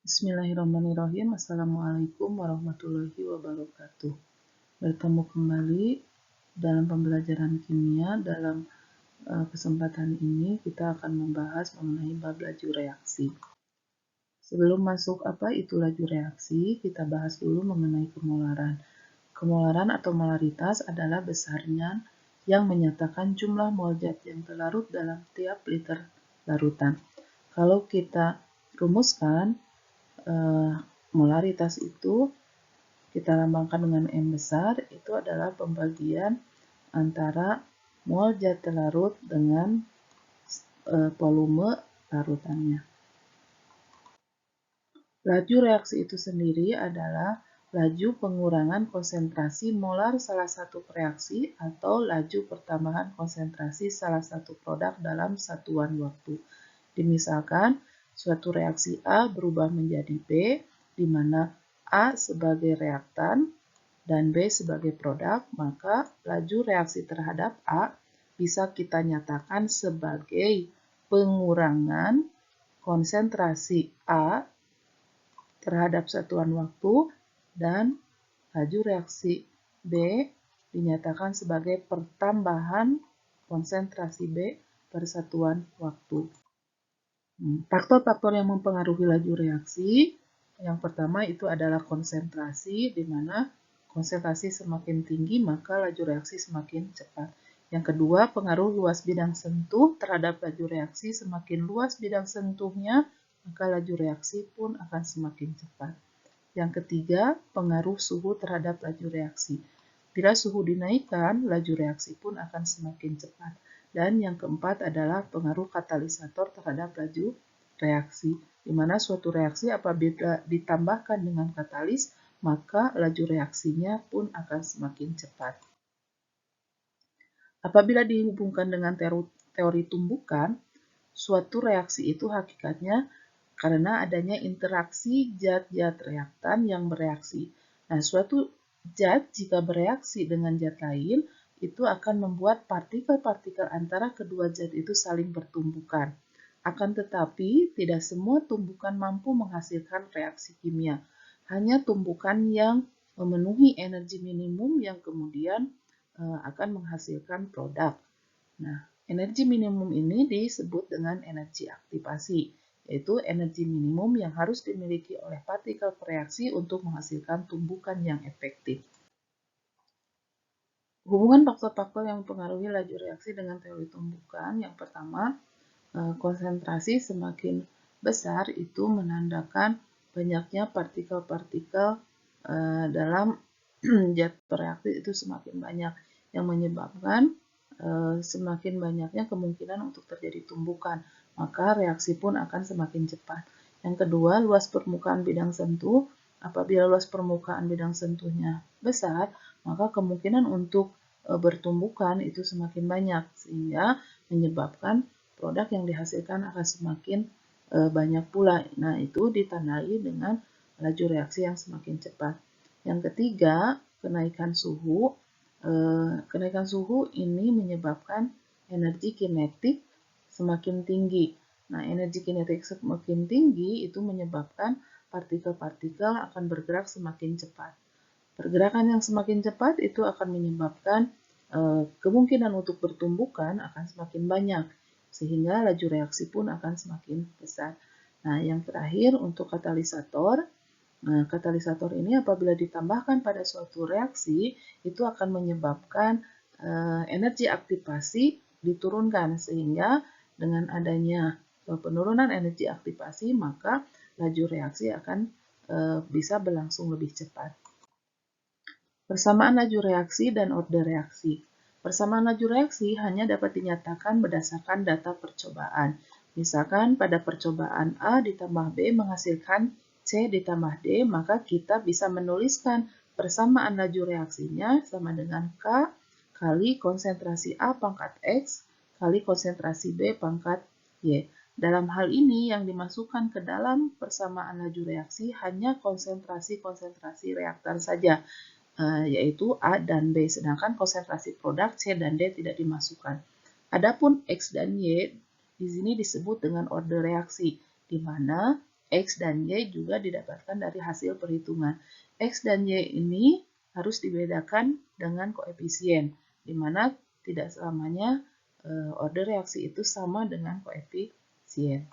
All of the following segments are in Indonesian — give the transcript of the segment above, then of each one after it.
Bismillahirrahmanirrahim. Assalamualaikum warahmatullahi wabarakatuh. Bertemu kembali dalam pembelajaran kimia. Dalam kesempatan ini kita akan membahas mengenai bab laju reaksi. Sebelum masuk apa itu laju reaksi, kita bahas dulu mengenai kemolaran. Kemolaran atau molaritas adalah besarnya yang menyatakan jumlah mol zat yang terlarut dalam tiap liter larutan. Kalau kita rumuskan, molaritas itu kita lambangkan dengan M besar, itu adalah pembagian antara mol zat terlarut dengan volume larutannya. Laju reaksi itu sendiri adalah laju pengurangan konsentrasi molar salah satu reaksi atau laju pertambahan konsentrasi salah satu produk dalam satuan waktu. Misalkan, suatu reaksi A berubah menjadi B, di mana A sebagai reaktan dan B sebagai produk, maka laju reaksi terhadap A bisa kita nyatakan sebagai pengurangan konsentrasi A terhadap satuan waktu, dan laju reaksi B dinyatakan sebagai pertambahan konsentrasi B per satuan waktu. Faktor-faktor yang mempengaruhi laju reaksi, yang pertama itu adalah konsentrasi, di mana konsentrasi semakin tinggi maka laju reaksi semakin cepat. Yang kedua, pengaruh luas bidang sentuh terhadap laju reaksi. Semakin luas bidang sentuhnya, maka laju reaksi pun akan semakin cepat. Yang ketiga, pengaruh suhu terhadap laju reaksi. Bila suhu dinaikkan, laju reaksi pun akan semakin cepat. Dan yang keempat adalah pengaruh katalisator terhadap laju reaksi, di mana suatu reaksi apabila ditambahkan dengan katalis, maka laju reaksinya pun akan semakin cepat. Apabila dihubungkan dengan teori tumbukan, suatu reaksi itu hakikatnya karena adanya interaksi zat-zat reaktan yang bereaksi. Nah, suatu zat jika bereaksi dengan zat lain, itu akan membuat partikel-partikel antara kedua zat itu saling bertumbukan. Akan tetapi, tidak semua tumbukan mampu menghasilkan reaksi kimia. Hanya tumbukan yang memenuhi energi minimum yang kemudian akan menghasilkan produk. Nah, energi minimum ini disebut dengan energi aktivasi, yaitu energi minimum yang harus dimiliki oleh partikel bereaksi untuk menghasilkan tumbukan yang efektif. Hubungan faktor-faktor yang mempengaruhi laju reaksi dengan teori tumbukan, yang pertama, konsentrasi semakin besar itu menandakan banyaknya partikel-partikel dalam zat bereaksi itu semakin banyak, yang menyebabkan semakin banyaknya kemungkinan untuk terjadi tumbukan, maka reaksi pun akan semakin cepat. Yang kedua, luas permukaan bidang sentuh. Apabila luas permukaan bidang sentuhnya besar, maka kemungkinan untuk bertumbukan itu semakin banyak, sehingga menyebabkan produk yang dihasilkan akan semakin banyak pula. Nah, itu ditandai dengan laju reaksi yang semakin cepat. Yang ketiga, kenaikan suhu. Kenaikan suhu ini menyebabkan energi kinetik semakin tinggi. Nah, energi kinetik semakin tinggi itu menyebabkan partikel-partikel akan bergerak semakin cepat. Pergerakan yang semakin cepat itu akan menyebabkan kemungkinan untuk bertumbukan akan semakin banyak, sehingga laju reaksi pun akan semakin besar. Nah, yang terakhir untuk katalisator. Nah, katalisator ini apabila ditambahkan pada suatu reaksi, itu akan menyebabkan energi aktivasi diturunkan, sehingga dengan adanya penurunan energi aktivasi, maka laju reaksi akan bisa berlangsung lebih cepat. Persamaan laju reaksi dan order reaksi. Persamaan laju reaksi hanya dapat dinyatakan berdasarkan data percobaan. Misalkan pada percobaan A ditambah B menghasilkan C ditambah D, maka kita bisa menuliskan persamaan laju reaksinya sama dengan K kali konsentrasi A pangkat X kali konsentrasi B pangkat Y. Dalam hal ini yang dimasukkan ke dalam persamaan laju reaksi hanya konsentrasi-konsentrasi reaktan saja, yaitu A dan B, sedangkan konsentrasi produk C dan D tidak dimasukkan. Adapun X dan Y di sini disebut dengan order reaksi, di mana X dan Y juga didapatkan dari hasil perhitungan. X dan Y ini harus dibedakan dengan koefisien, di mana tidak selamanya order reaksi itu sama dengan koefisien.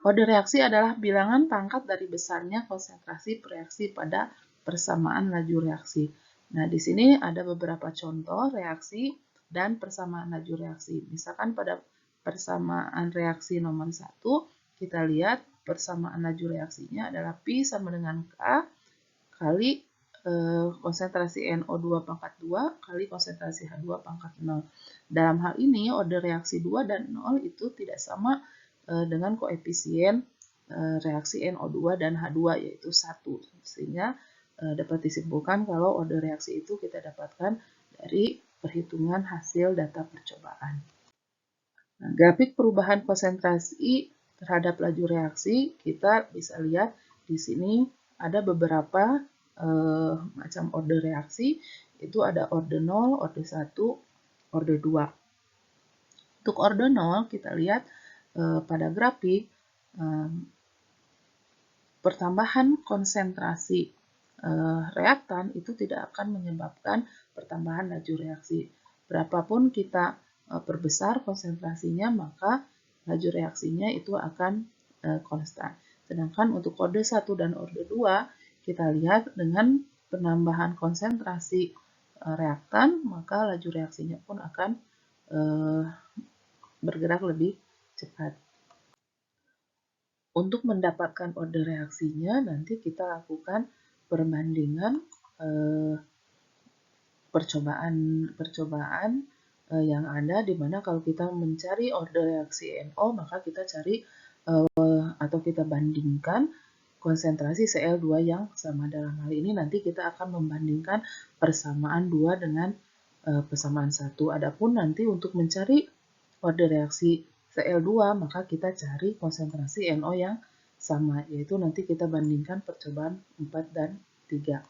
Order reaksi adalah bilangan pangkat dari besarnya konsentrasi reaksi pada persamaan laju reaksi. Nah, di sini ada beberapa contoh reaksi dan persamaan laju reaksi. Misalkan pada persamaan reaksi nomor 1, kita lihat persamaan laju reaksinya adalah Pi sama dengan K kali konsentrasi NO2 pangkat 2 kali konsentrasi H2 pangkat 0. Dalam hal ini, order reaksi 2 dan 0 itu tidak sama dengan koefisien reaksi NO2 dan H2 yaitu 1. Sehingga dapat disimpulkan kalau order reaksi itu kita dapatkan dari perhitungan hasil data percobaan. Nah, grafik perubahan konsentrasi terhadap laju reaksi, kita bisa lihat di sini ada beberapa macam order reaksi, itu ada order 0, order 1, order 2. Untuk order 0, kita lihat pada grafik pertambahan konsentrasi reaktan itu tidak akan menyebabkan pertambahan laju reaksi. Berapapun kita perbesar konsentrasinya, maka laju reaksinya itu akan konstan. Sedangkan untuk order 1 dan order 2, kita lihat dengan penambahan konsentrasi reaktan, maka laju reaksinya pun akan bergerak lebih cepat. Untuk mendapatkan order reaksinya, nanti kita lakukan perbandingan percobaan yang ada, di mana kalau kita mencari order reaksi NO, maka kita cari atau kita bandingkan konsentrasi Cl2 yang sama. Dalam hal ini nanti kita akan membandingkan persamaan 2 dengan persamaan 1. Adapun nanti untuk mencari order reaksi Cl2, maka kita cari konsentrasi NO yang sama, yaitu nanti kita bandingkan percobaan 4 dan 3.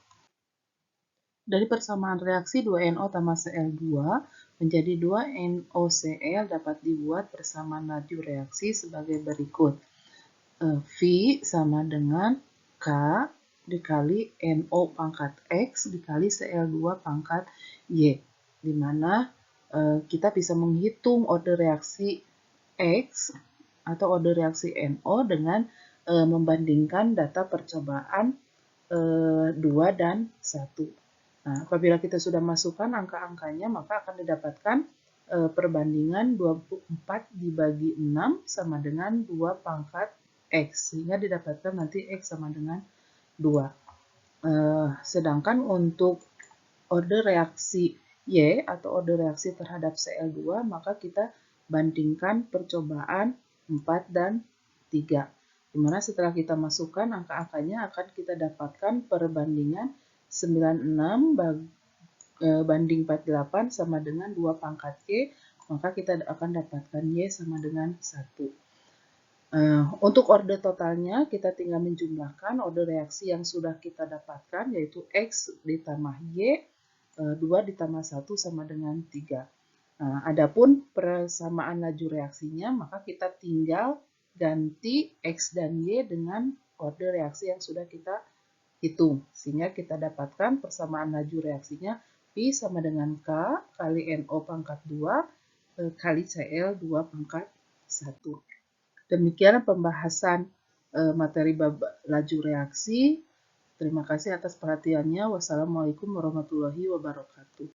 Dari persamaan reaksi 2NO tambah Cl2 menjadi 2NOCl dapat dibuat persamaan laju reaksi sebagai berikut. V sama dengan K dikali NO pangkat X dikali Cl2 pangkat Y, di mana kita bisa menghitung order reaksi X atau order reaksi NO dengan membandingkan data percobaan 2 dan 1. Nah, apabila kita sudah masukkan angka-angkanya, maka akan didapatkan perbandingan 24 dibagi 6 sama dengan 2 pangkat X, sehingga didapatkan nanti X sama dengan 2. Sedangkan untuk order reaksi Y atau order reaksi terhadap Cl2, maka kita bandingkan percobaan 4 dan 3. Dimana setelah kita masukkan angka-angkanya akan kita dapatkan perbandingan 96 banding 48 sama dengan 2 pangkat Y, maka kita akan dapatkan Y sama dengan 1. Untuk order totalnya, kita tinggal menjumlahkan order reaksi yang sudah kita dapatkan, yaitu X ditambah Y, 2 ditambah 1 sama dengan 3. Nah, adapun persamaan laju reaksinya, maka kita tinggal ganti X dan Y dengan order reaksi yang sudah kita hitung. Sehingga kita dapatkan persamaan laju reaksinya Pi sama dengan K kali NO pangkat 2 kali Cl 2 pangkat 1. Demikian pembahasan materi bab laju reaksi. Terima kasih atas perhatiannya. Wassalamualaikum warahmatullahi wabarakatuh.